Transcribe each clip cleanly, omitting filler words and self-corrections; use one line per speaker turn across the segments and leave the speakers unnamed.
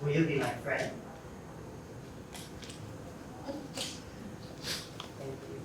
Will you be my friend? Thank you.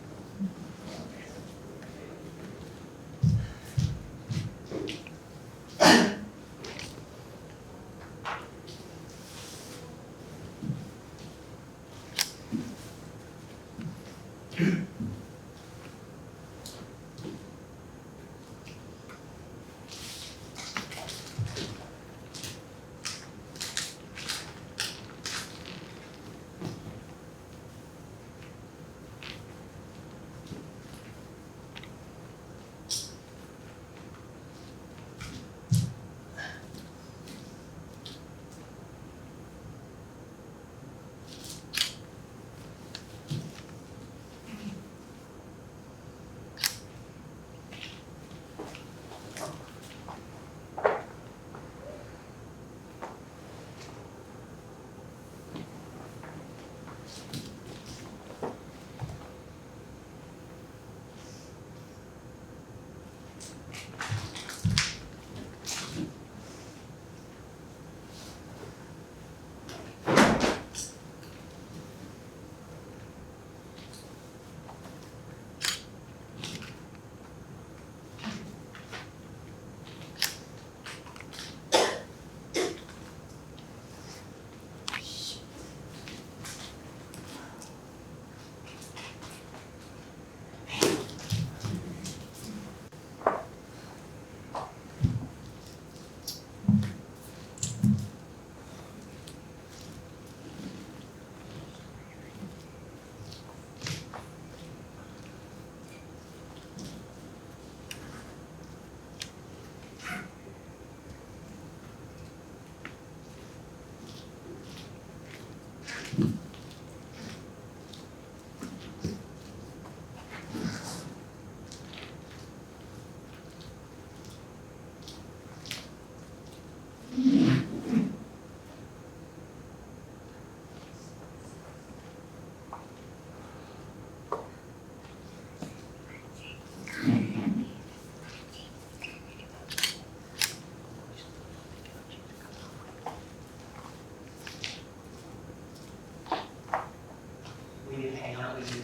Will you hang out with you?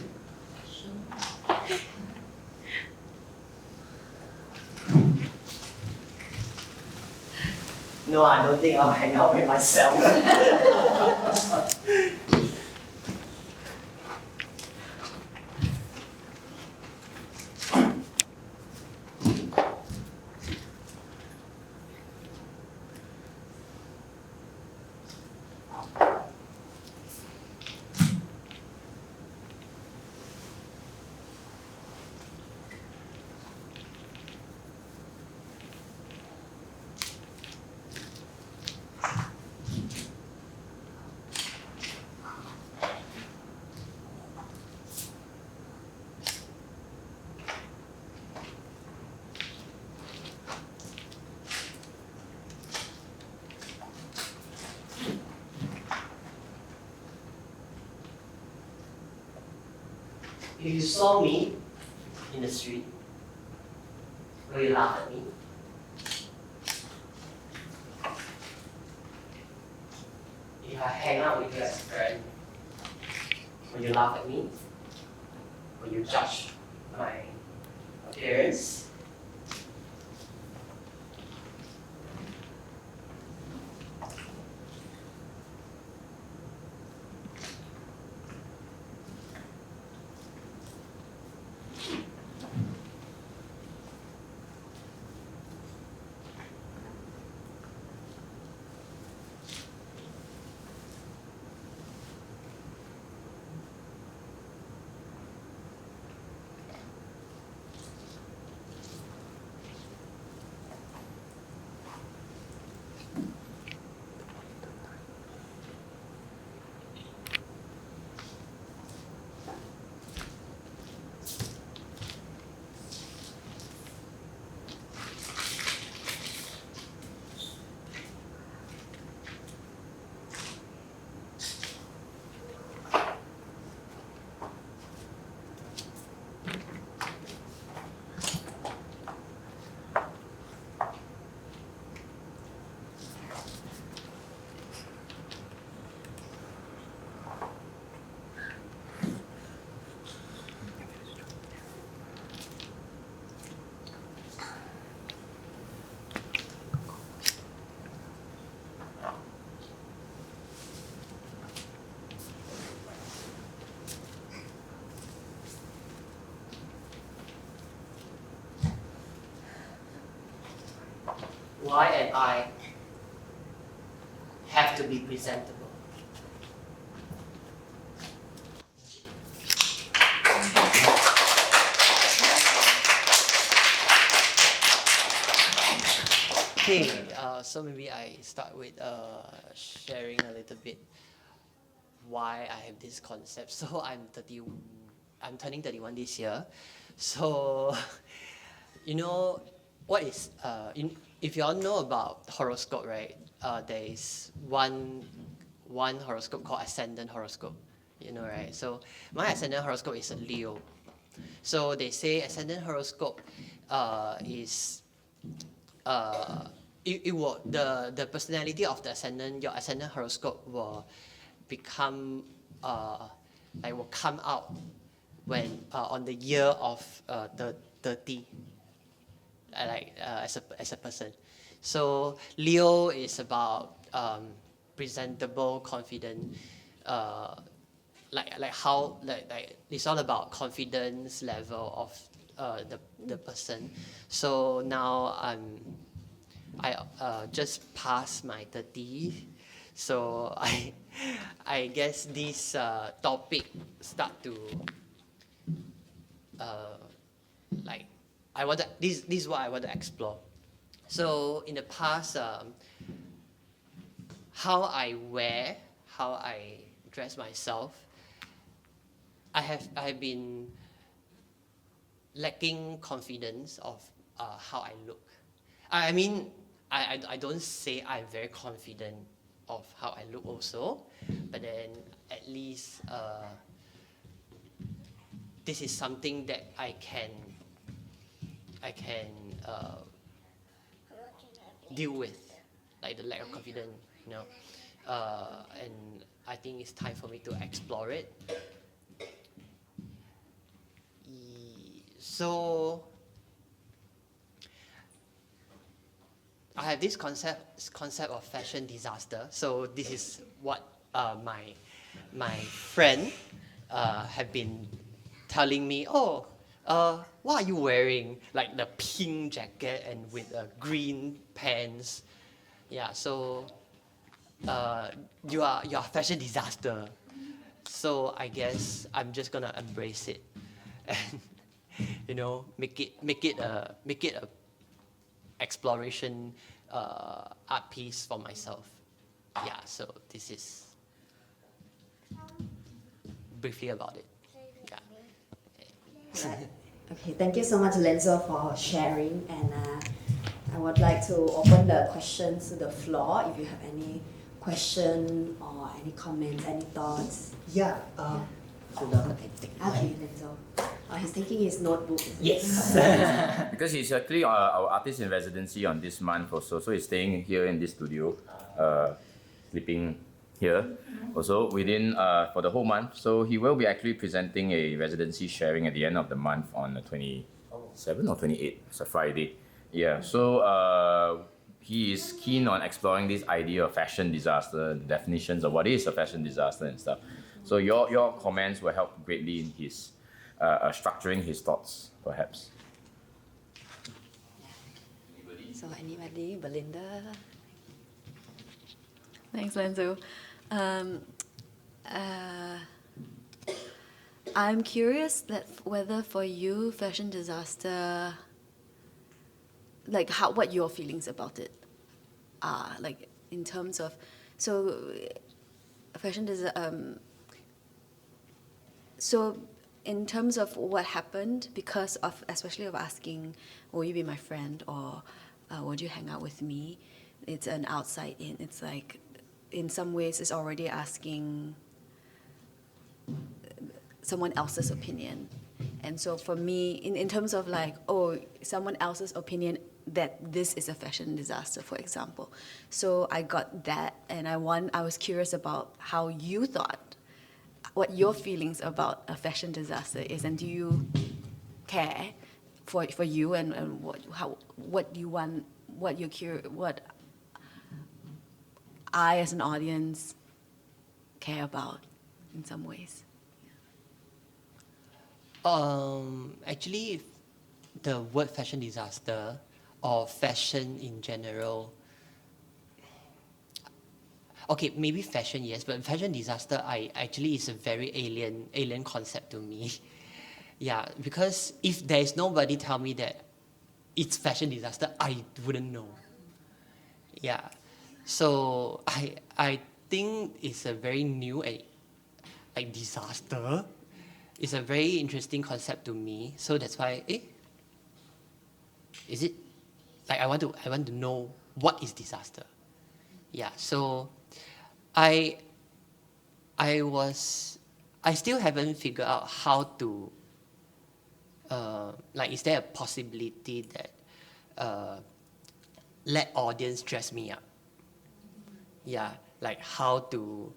No, I don't think I'll hang out with myself. If you saw me in the street, will you laugh at me? If I hang out with you as a friend, will you laugh at me? Will you judge my appearance? why and I have to be presentable. Okay, so maybe I start with sharing a little bit why I have this concept. So I'm turning 31 this year. So you know what is if you all know about horoscope, right? There is one horoscope called ascendant horoscope. You know, right? So my ascendant horoscope is a Leo. So they say ascendant horoscope is it will the personality of the ascendant, your ascendant horoscope will become will come out when on the year of the 30 as a person. So Leo is about presentable, confident, it's all about confidence level of the person. So now I just passed my 30, so I guess this topic start to this is what I want to explore. So in the past, how I wear, how I dress myself, I have been lacking confidence of how I look. I mean, I don't say I'm very confident of how I look also, but then at least this is something that I can deal with, like the lack of confidence, you know. And I think it's time for me to explore it. So I have this concept of fashion disaster. So this is what my friend have been telling me. Oh, what are you wearing? Like the pink jacket and with green pants. Yeah. So you are a fashion disaster. So I guess I'm just gonna embrace it, and make it a exploration art piece for myself. Yeah, so this is briefly about it. Yeah.
Right. Okay, thank you so much, Lenzo, for sharing. And I would like to open the questions to the floor. If you have any question or any comments, any thoughts.
Yeah.
Okay, Lenzo. He's taking his notebook.
Yes.
Because he's actually our artist in residency on this month also, so he's staying here in this studio, sleeping here also within for the whole month. So he will be actually presenting a residency sharing at the end of the month on the 27th or 28th. It's a Friday. Yeah. So he is keen on exploring this idea of fashion disaster, the definitions of what is a fashion disaster and stuff. So your comments will help greatly in his structuring his thoughts, perhaps.
So anybody? Belinda?
Thanks, Lenzo. I'm curious whether for you, fashion disaster, like what your feelings about it are, like in terms of, so fashion disaster, so in terms of what happened, because of, especially of asking, will you be my friend, or would you hang out with me? It's an outside in. It's like, in some ways, it's already asking someone else's opinion. And so for me, in terms of like, oh, someone else's opinion that this is a fashion disaster, for example. So I got that, and I was curious about how you thought, what your feelings about a fashion disaster is, and do you care for you, and what you want, what you're curious, what I as an audience care about in some ways.
Actually, the word fashion disaster or fashion in general. Okay, maybe fashion, yes, but fashion disaster actually is a very alien concept to me. Yeah, because if there is nobody tell me that it's fashion disaster, I wouldn't know. Yeah, so I think it's a very new like disaster. It's a very interesting concept to me. So that's why, is it like I want to know what is disaster. Yeah, so I still haven't figured out how to like, is there a possibility that let audience dress me up? Yeah, like how to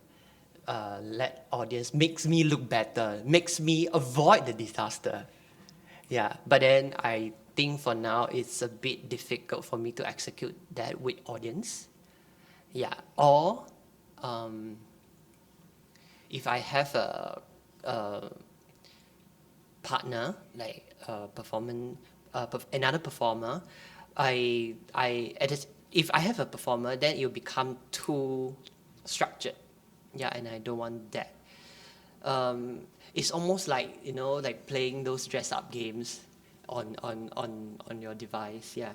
let audience makes me look better, makes me avoid the disaster. Yeah, but then I think for now it's a bit difficult for me to execute that with audience. Yeah, or if I have a partner, like another performer, if I have a performer, then it will become too structured. Yeah, and I don't want that. It's almost like, like playing those dress-up games on your device. Yeah,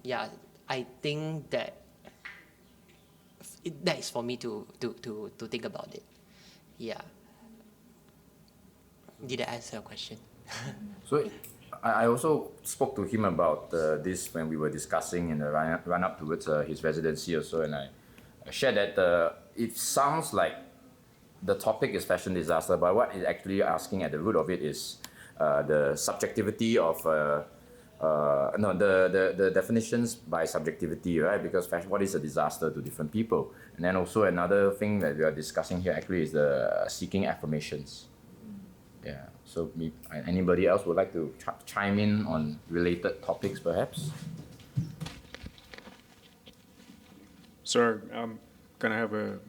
yeah. I think that that is for me to think about it. Yeah. Did I answer your question?
So I also spoke to him about this when we were discussing in the run up towards his residency also, and I shared that it sounds like the topic is fashion disaster, but what it's actually asking at the root of it is the subjectivity of the definitions by subjectivity, right? Because fashion, what is a disaster to different people? And then also another thing that we are discussing here actually is the seeking affirmations. Yeah. So anybody else would like to chime in on related topics, perhaps?
Sir, I'm gonna have a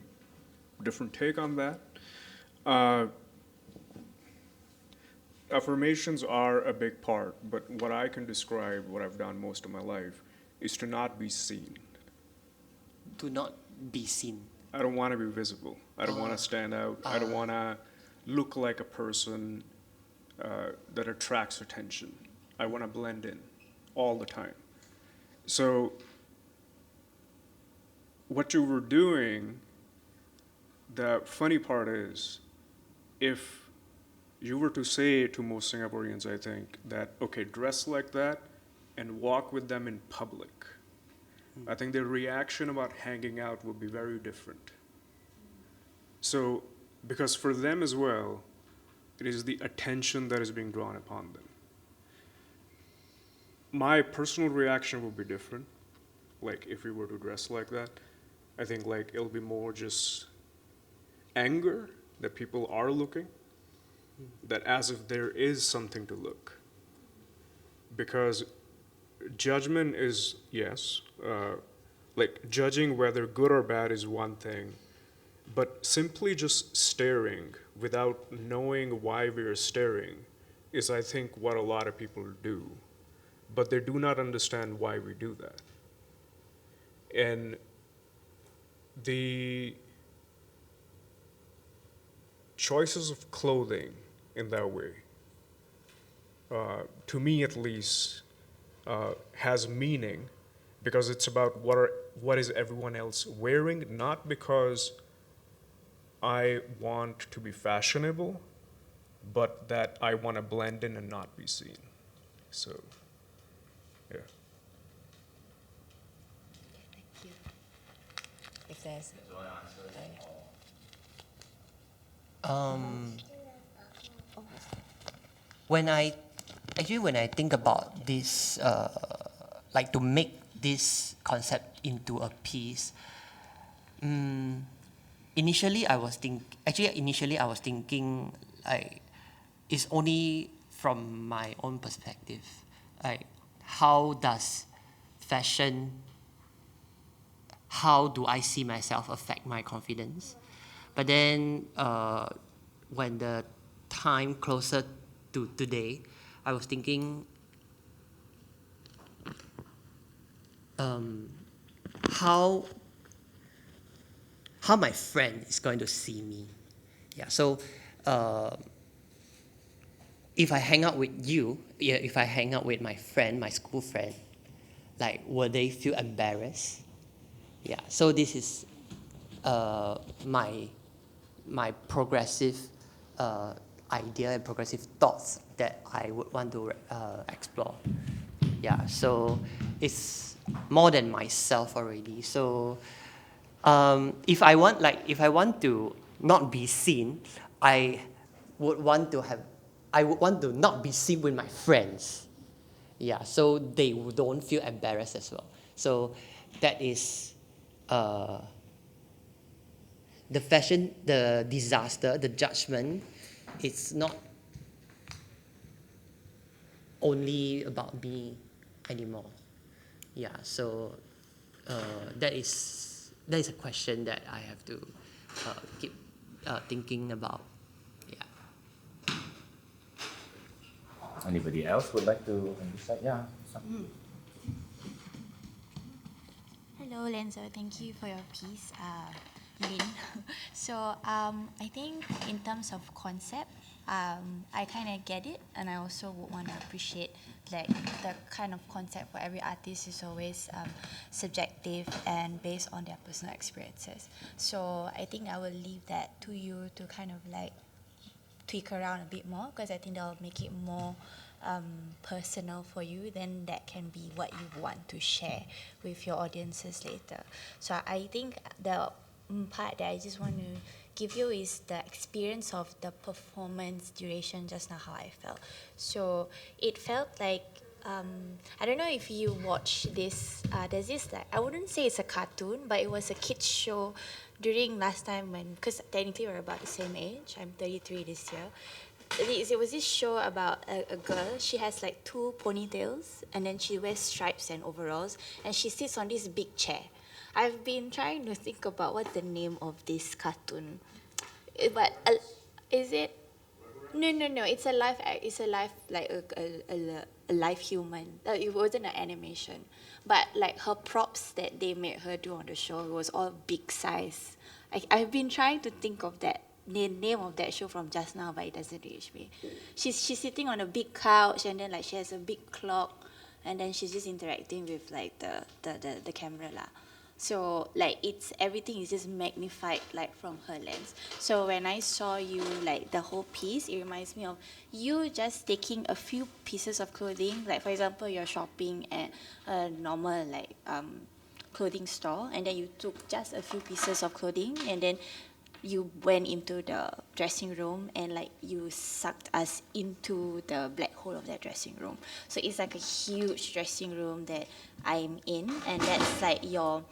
different take on that. Affirmations are a big part, but what I can describe, what I've done most of my life, is to not be seen.
To not be seen.
I don't want to be visible. I don't want to stand out. I don't want to look like a person that attracts attention. I want to blend in all the time. So what you were doing, the funny part is, if you were to say to most Singaporeans, I think, that, okay, dress like that and walk with them in public, I think their reaction about hanging out would be very different. So, because for them as well, it is the attention that is being drawn upon them. My personal reaction would be different. Like, if we were to dress like that, I think like it'll be more just anger that people are looking, that as if there is something to look. Because judgment is, yes, like judging whether good or bad is one thing, but simply just staring without knowing why we're staring is, I think, what a lot of people do. But they do not understand why we do that. And the choices of clothing in that way, to me at least, has meaning because it's about what is everyone else wearing, not because I want to be fashionable, but that I want to blend in and not be seen. So, yeah.
Thank you. If there's
When I think about this, like to make this concept into a piece, initially I was thinking like it's only from my own perspective, like how do I see myself affect my confidence? But then when the time closer to today, I was thinking, how my friend is going to see me. Yeah, so if I hang out with you, yeah, if I hang out with my friend, my school friend, like, will they feel embarrassed? Yeah, so this is my progressive idea and progressive thoughts that I would want to explore. Yeah, so it's more than myself already. So if I want to not be seen, I would want to not be seen with my friends. Yeah, so they don't feel embarrassed as well. So that is the fashion, the disaster, the judgment. It's not only about me anymore. Yeah, so that is a question that I have to keep thinking about. Yeah.
Anybody else would like to decide? Yeah.
Hello, Lenzo. Thank you for your piece, Lynn. So I think in terms of concept, I kind of get it, and I also would want to appreciate like the kind of concept for every artist is always subjective and based on their personal experiences. So I think I will leave that to you to kind of like tweak around a bit more, because I think that will make it more personal for you. Then that can be what you want to share with your audiences later. So I think the part that I just want to give you is the experience of the performance duration, just now how I felt. So it felt like I don't know if you watch this, there's this, like, I wouldn't say it's a cartoon, but it was a kids show during last time when, because technically we're about the same age, I'm 33 this year. It was this show about a girl. She has like 2 ponytails, and then she wears stripes and overalls, and she sits on this big chair. I've been trying to think about what's the name of this cartoon, but is it? No. It's a live. It's a live, like a live human. It wasn't an animation, but like her props that they made her do on the show was all big size. I've been trying to think of that name of that show from just now, but it doesn't reach me. She's sitting on a big couch, and then like she has a big clock, and then she's just interacting with like the camera lah. So like it's everything is just magnified like from her lens. So when I saw you like the whole piece, it reminds me of you just taking a few pieces of clothing. Like for example, you're shopping at a normal like clothing store, and then you took just a few pieces of clothing, and then you went into the dressing room and like you sucked us into the black hole of that dressing room. So it's like a huge dressing room that I'm in, and that's like your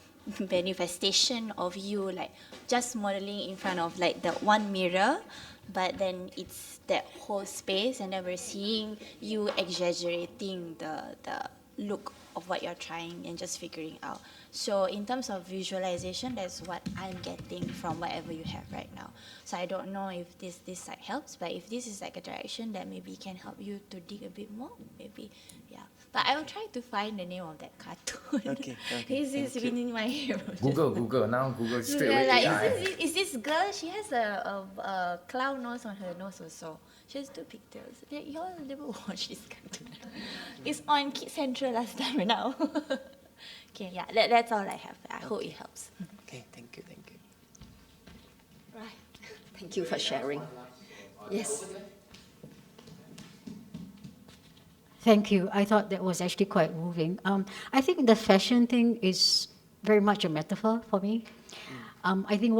manifestation of you like just modeling in front of like the one mirror, but then it's that whole space, and then we're seeing you exaggerating the look of what you're trying and just figuring out. So in terms of visualization, that's what I'm getting from whatever you have right now. So I don't know if this like helps, but if this is like a direction that maybe can help you to dig a bit more, maybe, yeah. But I will try to find the name of that cartoon.
Okay.
It's within my head.
Google now. Google straight away.
Like,
AI.
is this girl? She has a clown nose on her nose also. She has 2 pigtails. Like, you all never watch this cartoon. It's on Kids Central last time now. Okay, yeah, that's all I have. I hope it helps.
Okay, thank you.
Right. Thank you for sharing. Yes.
Thank you. I thought that was actually quite moving. I think the fashion thing is very much a metaphor for me. I think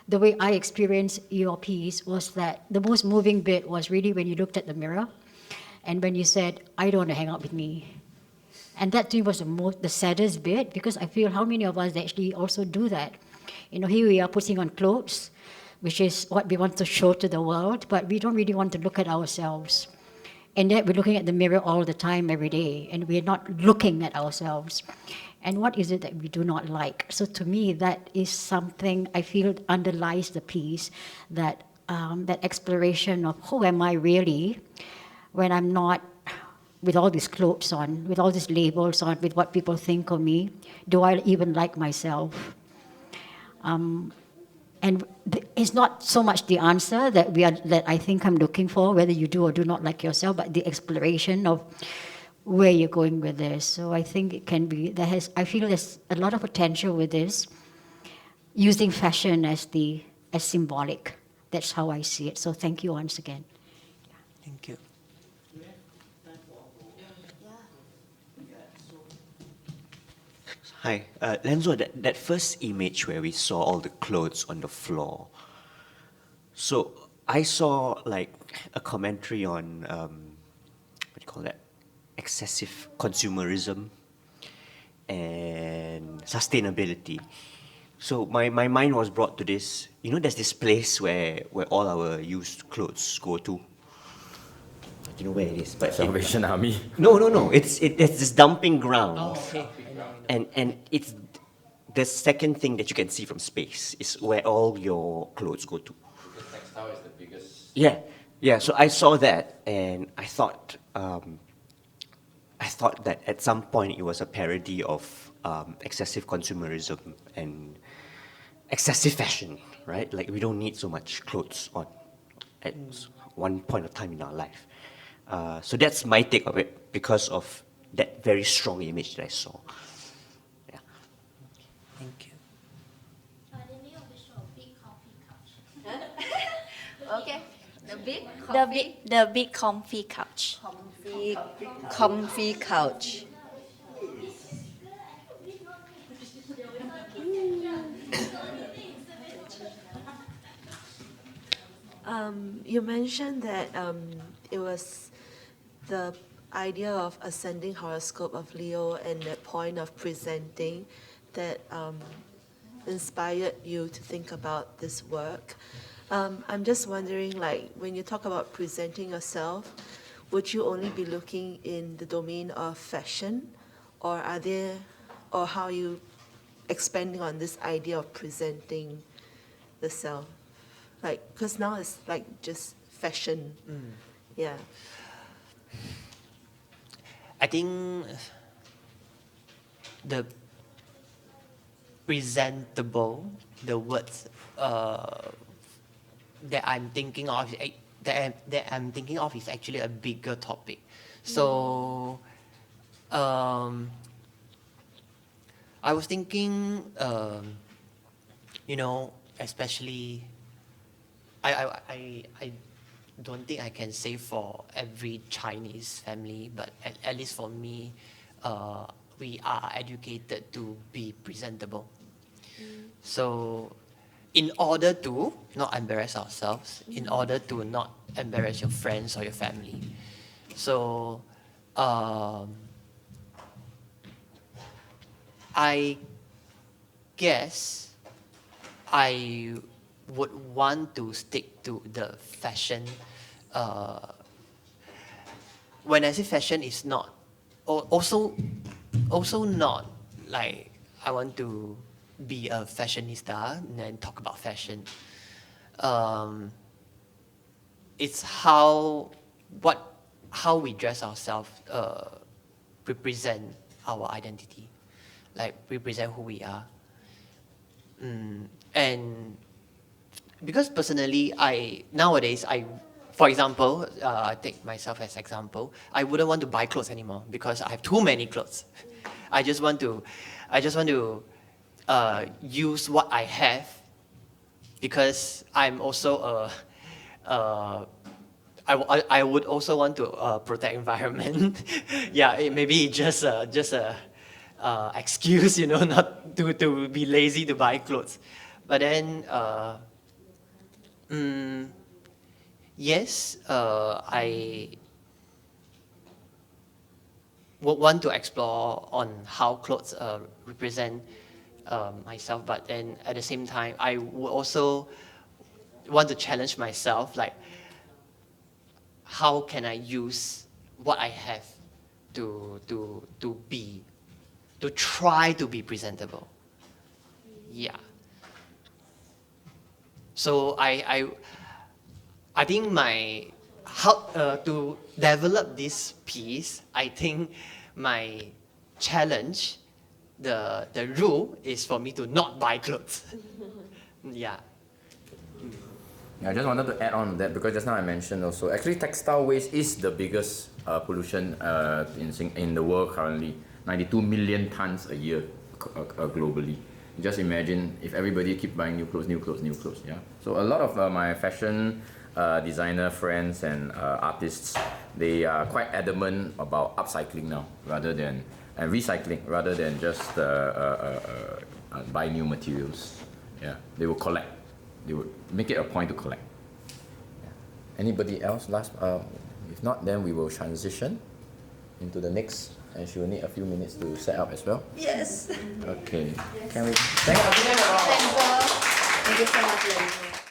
the way I experienced your piece was that the most moving bit was really when you looked at the mirror and when you said, I don't want to hang out with me. And that to me was the saddest bit, because I feel how many of us actually also do that. You know, here we are putting on clothes, which is what we want to show to the world, but we don't really want to look at ourselves. And yet we're looking at the mirror all the time, every day, and we're not looking at ourselves. And what is it that we do not like? So to me, that is something I feel underlies the piece, that exploration of who am I really when I'm not with all these clothes on, with all these labels on, with what people think of me? Do I even like myself? And it's not so much the answer that I think I'm looking for, whether you do or do not like yourself, but the exploration of where you're going with this. So I think it can be, I feel there's a lot of potential with this, using fashion as symbolic. That's how I see it. So thank you once again.
Thank you.
Hi, Lenzo, that first image where we saw all the clothes on the floor. So I saw like a commentary on, what do you call that? Excessive consumerism and sustainability. So my mind was brought to this, you know, there's this place where all our used clothes go to. I don't know where it is, but
Salvation Army.
No. It's this dumping ground.
Oh, okay. I know.
And it's the second thing that you can see from space is where all your clothes go to.
Because textile is the biggest.
Yeah. So I saw that, and I thought that at some point it was a parody of excessive consumerism and excessive fashion, right? Like we don't need so much clothes on at one point of time in our life. So that's my take of it because of that very strong image that I saw. Yeah.
Thank you.
The name of the show, Big Comfy Couch.
Okay.
The big comfy couch.
Comfy couch.
You mentioned that it was the idea of ascending horoscope of Leo and the point of presenting that inspired you to think about this work. I'm just wondering, like, when you talk about presenting yourself, would you only be looking in the domain of fashion, or how are you expanding on this idea of presenting the self? Like, because now it's like just fashion. Yeah.
I think the presentable, the words that I'm thinking of, is actually a bigger topic. So, I was thinking, especially, I don't think I can say for every Chinese family, but at least for me, we are educated to be presentable. So, in order to not embarrass ourselves, in order to not embarrass your friends or your family. So, I guess I would want to stick to the fashion. When I say fashion, it's not also not like I want to be a fashionista and then talk about fashion. It's how we dress ourselves represent our identity, like represent who we are. And because personally, for example, I take myself as example, I wouldn't want to buy clothes anymore because I have too many clothes. I just want to use what I have because I'm also I would also want to protect environment. Yeah, maybe just a excuse, not to be lazy to buy clothes. But then, yes, I would want to explore on how clothes represent myself, but then at the same time, I would also want to challenge myself, like, how can I use what I have to try to be presentable? Yeah. So I think how to develop this piece, I think my challenge, the rule is for me to not buy clothes. Yeah.
I just wanted to add on that because just now I mentioned also, actually textile waste is the biggest pollution in the world currently. 92 million tons a year globally. Just imagine if everybody keep buying new clothes, yeah. So a lot of my fashion designer friends and artists, they are quite adamant about upcycling now and recycling rather than just buy new materials. Yeah, they will collect. They would make it a point to collect. Yeah. Anybody else? If not, then we will transition into the next, and she will need a few minutes to set up as well.
Yes.
Okay.
Yes.
Can we?
Thank you so much, Lenzo.